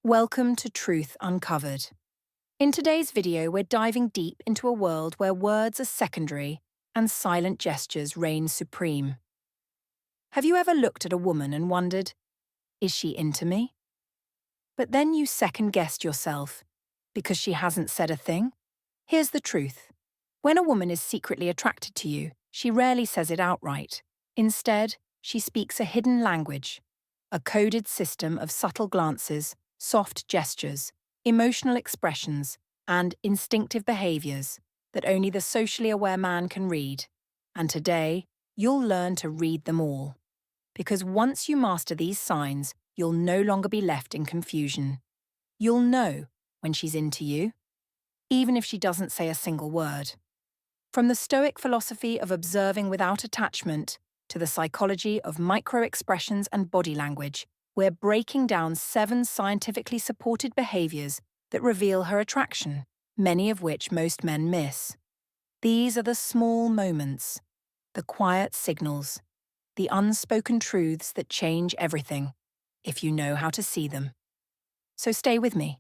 Welcome to Truth Uncovered. In today's video, we're diving deep into a world where words are secondary and silent gestures reign supreme. Have you ever looked at a woman and wondered, is she into me? But then you second-guessed yourself because she hasn't said a thing? Here's the truth. When a woman is secretly attracted to you, she rarely says it outright. Instead, she speaks a hidden language, a coded system of subtle glances, soft gestures, emotional expressions, and instinctive behaviors that only the socially aware man can read. And today, you'll learn to read them all. Because once you master these signs, you'll no longer be left in confusion. You'll know when she's into you, even if she doesn't say a single word. From the Stoic philosophy of observing without attachment to the psychology of micro-expressions and body language, we're breaking down 7 scientifically supported behaviors that reveal her attraction, many of which most men miss. These are the small moments, the quiet signals, the unspoken truths that change everything, if you know how to see them. So stay with me.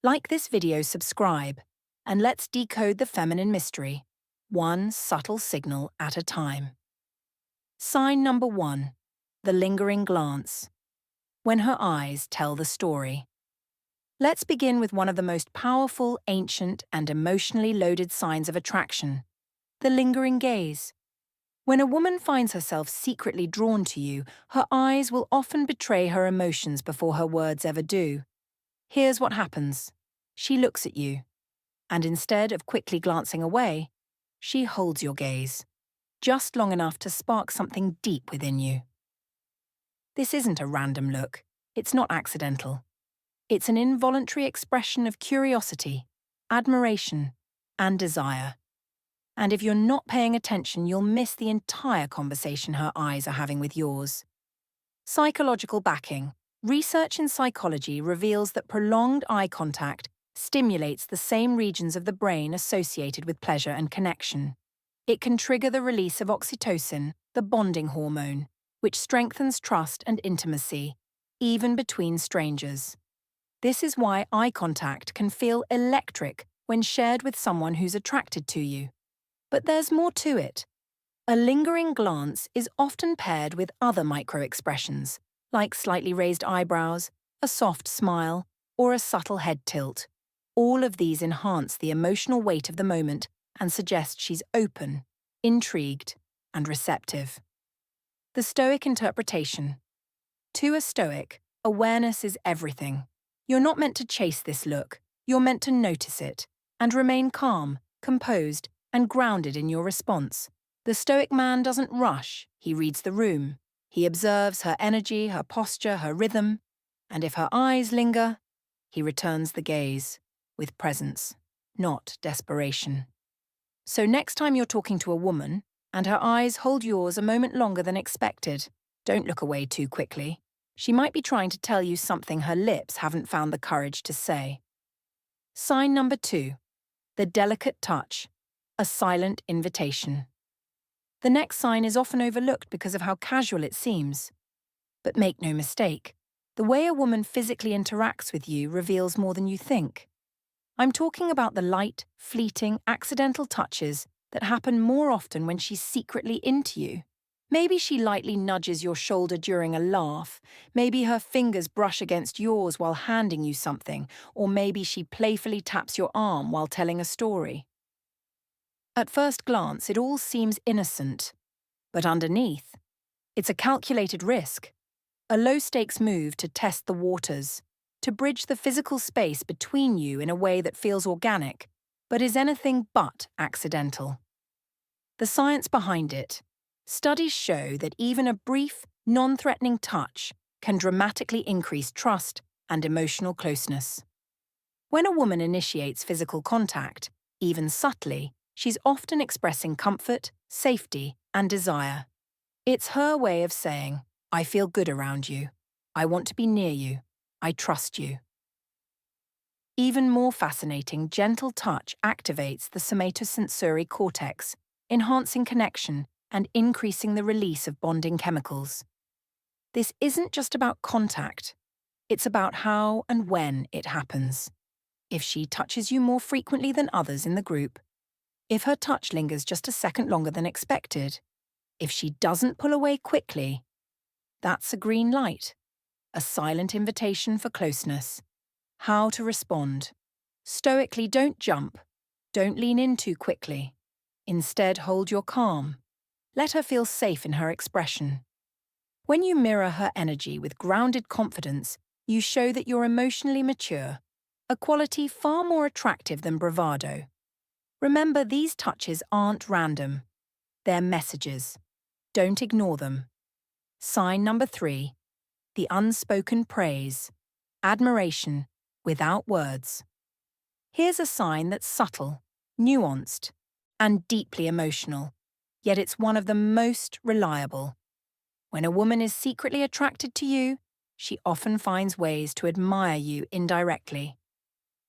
Like this video, subscribe, and let's decode the feminine mystery, one subtle signal at a time. Sign number 1, the lingering glance. When her eyes tell the story. Let's begin with one of the most powerful, ancient, and emotionally loaded signs of attraction, the lingering gaze. When a woman finds herself secretly drawn to you, her eyes will often betray her emotions before her words ever do. Here's what happens. She looks at you, and instead of quickly glancing away, she holds your gaze, just long enough to spark something deep within you. This isn't a random look. It's not accidental. It's an involuntary expression of curiosity, admiration, and desire. And if you're not paying attention, you'll miss the entire conversation her eyes are having with yours. Psychological backing. Research in psychology reveals that prolonged eye contact stimulates the same regions of the brain associated with pleasure and connection. It can trigger the release of oxytocin, the bonding hormone, which strengthens trust and intimacy, even between strangers. This is why eye contact can feel electric when shared with someone who's attracted to you. But there's more to it. A lingering glance is often paired with other micro-expressions, like slightly raised eyebrows, a soft smile, or a subtle head tilt. All of these enhance the emotional weight of the moment and suggest she's open, intrigued, and receptive. The Stoic interpretation. To a Stoic, awareness is everything. You're not meant to chase this look, you're meant to notice it, and remain calm, composed, and grounded in your response. The Stoic man doesn't rush, he reads the room. He observes her energy, her posture, her rhythm, and if her eyes linger, he returns the gaze, with presence, not desperation. So next time you're talking to a woman, and her eyes hold yours a moment longer than expected, don't look away too quickly. She might be trying to tell you something her lips haven't found the courage to say. Sign number 2, the delicate touch, a silent invitation. The next sign is often overlooked because of how casual it seems. But make no mistake, the way a woman physically interacts with you reveals more than you think. I'm talking about the light, fleeting, accidental touches that happen more often when she's secretly into you. Maybe she lightly nudges your shoulder during a laugh, maybe her fingers brush against yours while handing you something, or maybe she playfully taps your arm while telling a story. At first glance, it all seems innocent, but underneath, it's a calculated risk, a low-stakes move to test the waters, to bridge the physical space between you in a way that feels organic, but is anything but accidental. The science behind it. Studies show that even a brief, non-threatening touch can dramatically increase trust and emotional closeness. When a woman initiates physical contact, even subtly, she's often expressing comfort, safety, and desire. It's her way of saying, I feel good around you. I want to be near you. I trust you. Even more fascinating, gentle touch activates the somatosensory cortex, enhancing connection and increasing the release of bonding chemicals. This isn't just about contact. It's about how and when it happens. If she touches you more frequently than others in the group, if her touch lingers just a second longer than expected, if she doesn't pull away quickly, that's a green light, a silent invitation for closeness. How to respond. Stoically, don't jump. Don't lean in too quickly. Instead, hold your calm. Let her feel safe in her expression. When you mirror her energy with grounded confidence, you show that you're emotionally mature, a quality far more attractive than bravado. Remember, these touches aren't random. They're messages. Don't ignore them. Sign number 3. The unspoken praise. Admiration without words. Here's a sign that's subtle, nuanced, and deeply emotional, yet it's one of the most reliable. When a woman is secretly attracted to you, she often finds ways to admire you indirectly.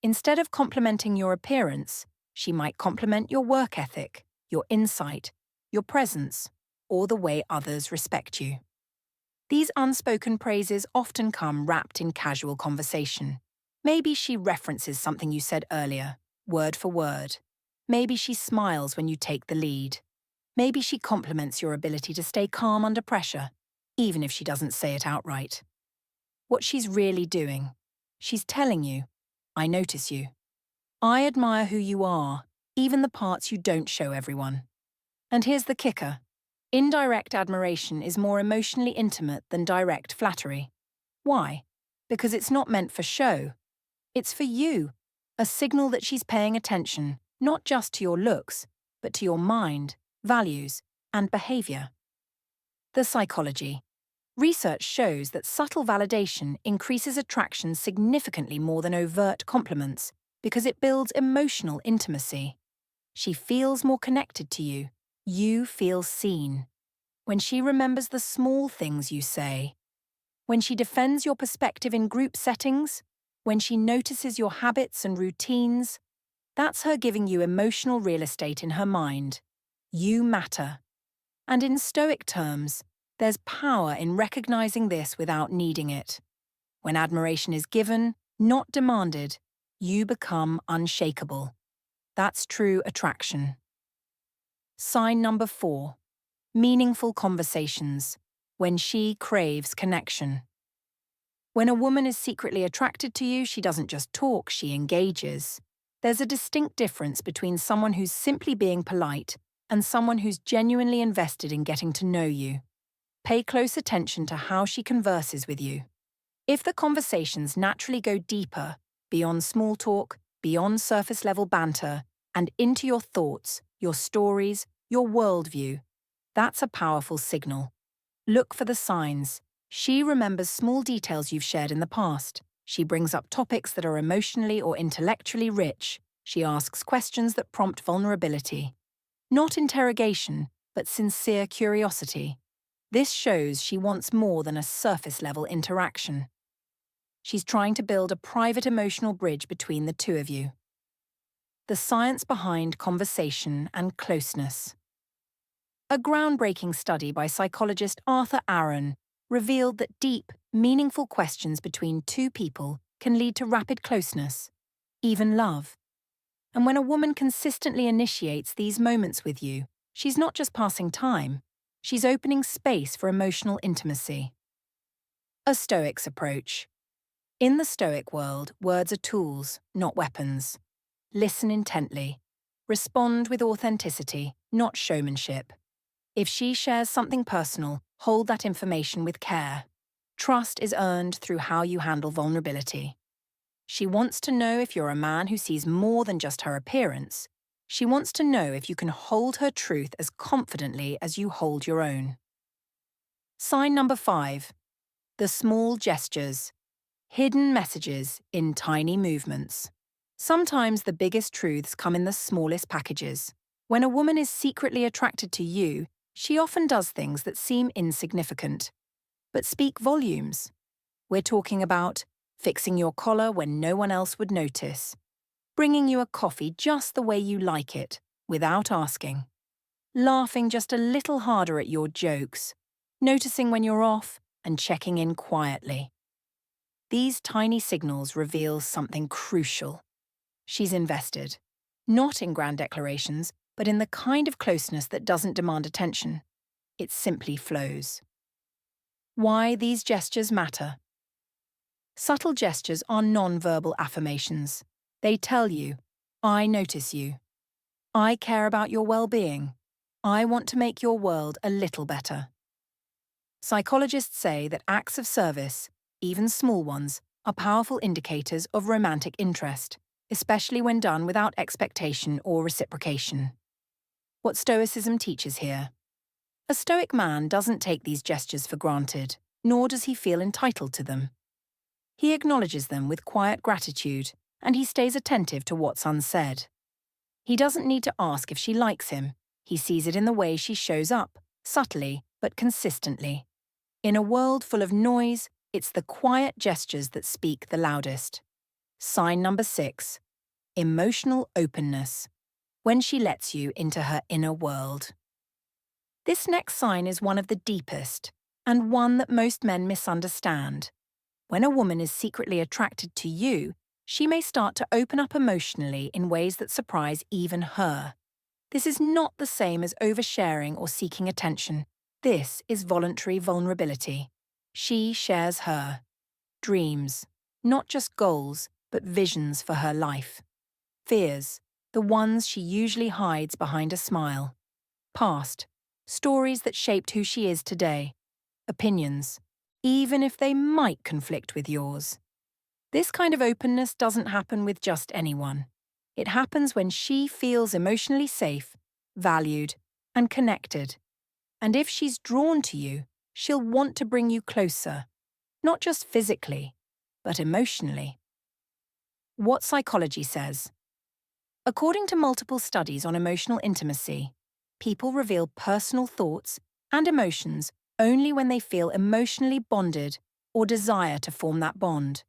Instead of complimenting your appearance, she might compliment your work ethic, your insight, your presence, or the way others respect you. These unspoken praises often come wrapped in casual conversation. Maybe she references something you said earlier, word for word. Maybe she smiles when you take the lead. Maybe she compliments your ability to stay calm under pressure, even if she doesn't say it outright. What she's really doing, she's telling you, I notice you. I admire who you are, even the parts you don't show everyone. And here's the kicker. Indirect admiration is more emotionally intimate than direct flattery. Why? Because it's not meant for show. It's for you, a signal that she's paying attention, not just to your looks, but to your mind, values, and behavior. The psychology. Research shows that subtle validation increases attraction significantly more than overt compliments because it builds emotional intimacy. She feels more connected to you. You feel seen. When she remembers the small things you say, when she defends your perspective in group settings, when she notices your habits and routines, that's her giving you emotional real estate in her mind. You matter. And in Stoic terms, there's power in recognizing this without needing it. When admiration is given, not demanded, you become unshakable. That's true attraction. Sign number 4. Meaningful conversations. When she craves connection. When a woman is secretly attracted to you, she doesn't just talk, she engages. There's a distinct difference between someone who's simply being polite and someone who's genuinely invested in getting to know you. Pay close attention to how she converses with you. If the conversations naturally go deeper, beyond small talk, beyond surface-level banter, and into your thoughts, your stories, your worldview, that's a powerful signal. Look for the signs. She remembers small details you've shared in the past. She brings up topics that are emotionally or intellectually rich. She asks questions that prompt vulnerability. Not interrogation, but sincere curiosity. This shows she wants more than a surface-level interaction. She's trying to build a private emotional bridge between the two of you. The science behind conversation and closeness. A groundbreaking study by psychologist Arthur Aaron revealed that deep, meaningful questions between two people can lead to rapid closeness, even love. And when a woman consistently initiates these moments with you, she's not just passing time, she's opening space for emotional intimacy. A Stoic's approach. In the Stoic world, words are tools, not weapons. Listen intently. Respond with authenticity, not showmanship. If she shares something personal, hold that information with care. Trust is earned through how you handle vulnerability. She wants to know if you're a man who sees more than just her appearance. She wants to know if you can hold her truth as confidently as you hold your own. Sign number 5. The small gestures. Hidden messages in tiny movements. Sometimes the biggest truths come in the smallest packages. When a woman is secretly attracted to you, she often does things that seem insignificant, but speak volumes. We're talking about fixing your collar when no one else would notice, bringing you a coffee just the way you like it, without asking, laughing just a little harder at your jokes, noticing when you're off and checking in quietly. These tiny signals reveal something crucial. She's invested, not in grand declarations, but in the kind of closeness that doesn't demand attention. It simply flows. Why these gestures matter. Subtle gestures are non-verbal affirmations. They tell you, I notice you. I care about your well-being. I want to make your world a little better. Psychologists say that acts of service, even small ones, are powerful indicators of romantic interest, especially when done without expectation or reciprocation. What Stoicism teaches here. A Stoic man doesn't take these gestures for granted, nor does he feel entitled to them. He acknowledges them with quiet gratitude, and he stays attentive to what's unsaid. He doesn't need to ask if she likes him. He sees it in the way she shows up, subtly but consistently. In a world full of noise, it's the quiet gestures that speak the loudest. Sign number 6. Emotional openness. When she lets you into her inner world. This next sign is one of the deepest, and one that most men misunderstand. When a woman is secretly attracted to you, she may start to open up emotionally in ways that surprise even her. This is not the same as oversharing or seeking attention. This is voluntary vulnerability. She shares her dreams, not just goals, but visions for her life. Fears, the ones she usually hides behind a smile. Past, stories that shaped who she is today. Opinions, even if they might conflict with yours. This kind of openness doesn't happen with just anyone. It happens when she feels emotionally safe, valued, and connected. And if she's drawn to you, she'll want to bring you closer, not just physically, but emotionally. What psychology says. According to multiple studies on emotional intimacy, people reveal personal thoughts and emotions only when they feel emotionally bonded or desire to form that bond.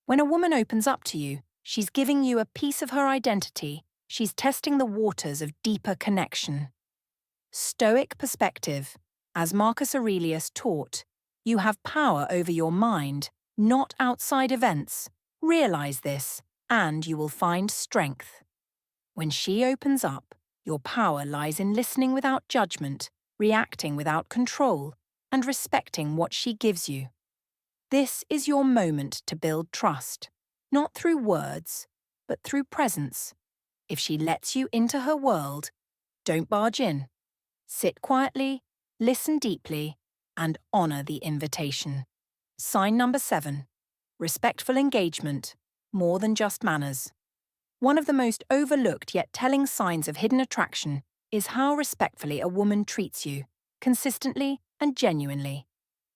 When a woman opens up to you, she's giving you a piece of her identity. She's testing the waters of deeper connection. Stoic perspective. As Marcus Aurelius taught, you have power over your mind, not outside events. Realize this, and you will find strength. When she opens up, your power lies in listening without judgment, reacting without control, and respecting what she gives you. This is your moment to build trust, not through words, but through presence. If she lets you into her world, don't barge in. Sit quietly, listen deeply, and honor the invitation. Sign number 7. Respectful engagement, more than just manners. One of the most overlooked yet telling signs of hidden attraction is how respectfully a woman treats you, consistently and genuinely.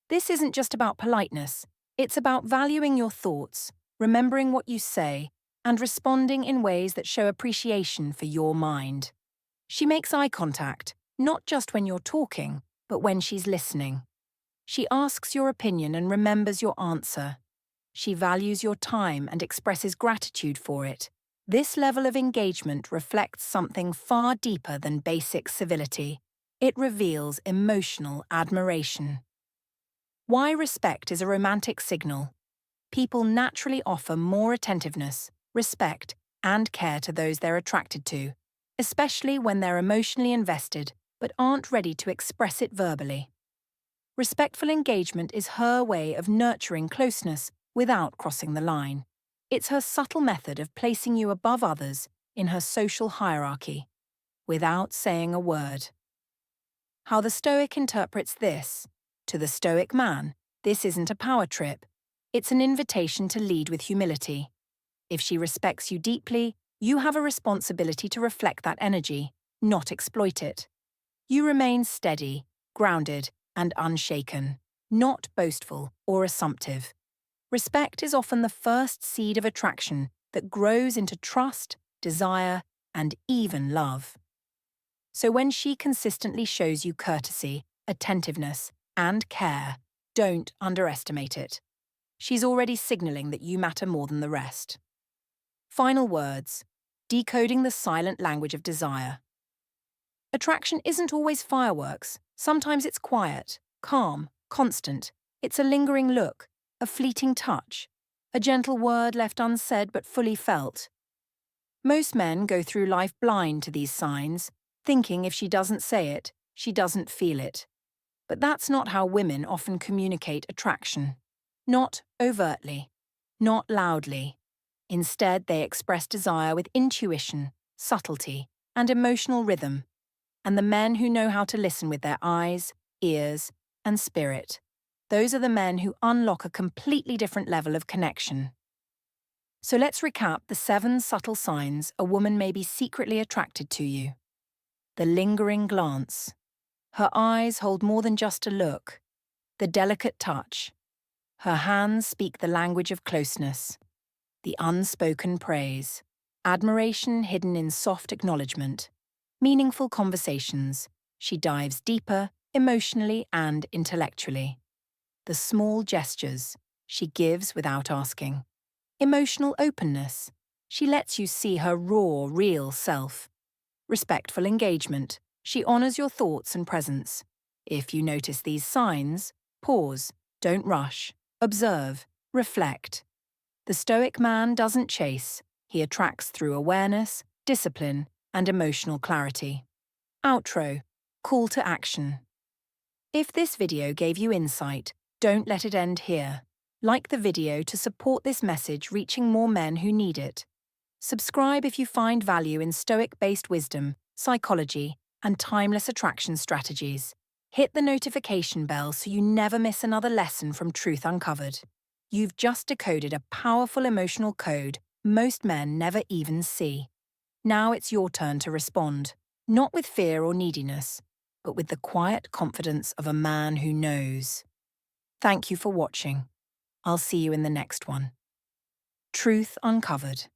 This isn't just about politeness, it's about valuing your thoughts, remembering what you say, and responding in ways that show appreciation for your mind. She makes eye contact, not just when you're talking, but when she's listening. She asks your opinion and remembers your answer. She values your time and expresses gratitude for it. This level of engagement reflects something far deeper than basic civility. It reveals emotional admiration. Why respect is a romantic signal. People naturally offer more attentiveness, respect, and care to those they're attracted to, especially when they're emotionally invested but aren't ready to express it verbally. Respectful engagement is her way of nurturing closeness without crossing the line. It's her subtle method of placing you above others in her social hierarchy, without saying a word. How the Stoic interprets this. To the Stoic man, this isn't a power trip. It's an invitation to lead with humility. If she respects you deeply, you have a responsibility to reflect that energy, not exploit it. You remain steady, grounded, and unshaken, not boastful or assumptive. Respect is often the first seed of attraction that grows into trust, desire, and even love. So when she consistently shows you courtesy, attentiveness, and care, don't underestimate it. She's already signaling that you matter more than the rest. Final words. Decoding the silent language of desire. Attraction isn't always fireworks. Sometimes it's quiet, calm, constant. It's a lingering look, a fleeting touch, a gentle word left unsaid but fully felt. Most men go through life blind to these signs, thinking if she doesn't say it, she doesn't feel it. But that's not how women often communicate attraction. Not overtly, not loudly. Instead, they express desire with intuition, subtlety, and emotional rhythm. And the men who know how to listen with their eyes, ears, and spirit, those are the men who unlock a completely different level of connection. So let's recap the 7 subtle signs a woman may be secretly attracted to you. The lingering glance. Her eyes hold more than just a look. The delicate touch. Her hands speak the language of closeness. The unspoken praise. Admiration hidden in soft acknowledgement. Meaningful conversations. She dives deeper, emotionally and intellectually. The small gestures. She gives without asking. Emotional openness. She lets you see her raw, real self. Respectful engagement. She honors your thoughts and presence. If you notice these signs, pause, don't rush, observe, reflect. The Stoic man doesn't chase. He attracts through awareness, discipline, and emotional clarity. Outro. Call to action. If this video gave you insight, don't let it end here. Like the video to support this message reaching more men who need it. Subscribe if you find value in Stoic-based wisdom, psychology, and timeless attraction strategies. Hit the notification bell so you never miss another lesson from Truth Uncovered. You've just decoded a powerful emotional code most men never even see. Now it's your turn to respond, not with fear or neediness, but with the quiet confidence of a man who knows. Thank you for watching. I'll see you in the next one. Truth Uncovered.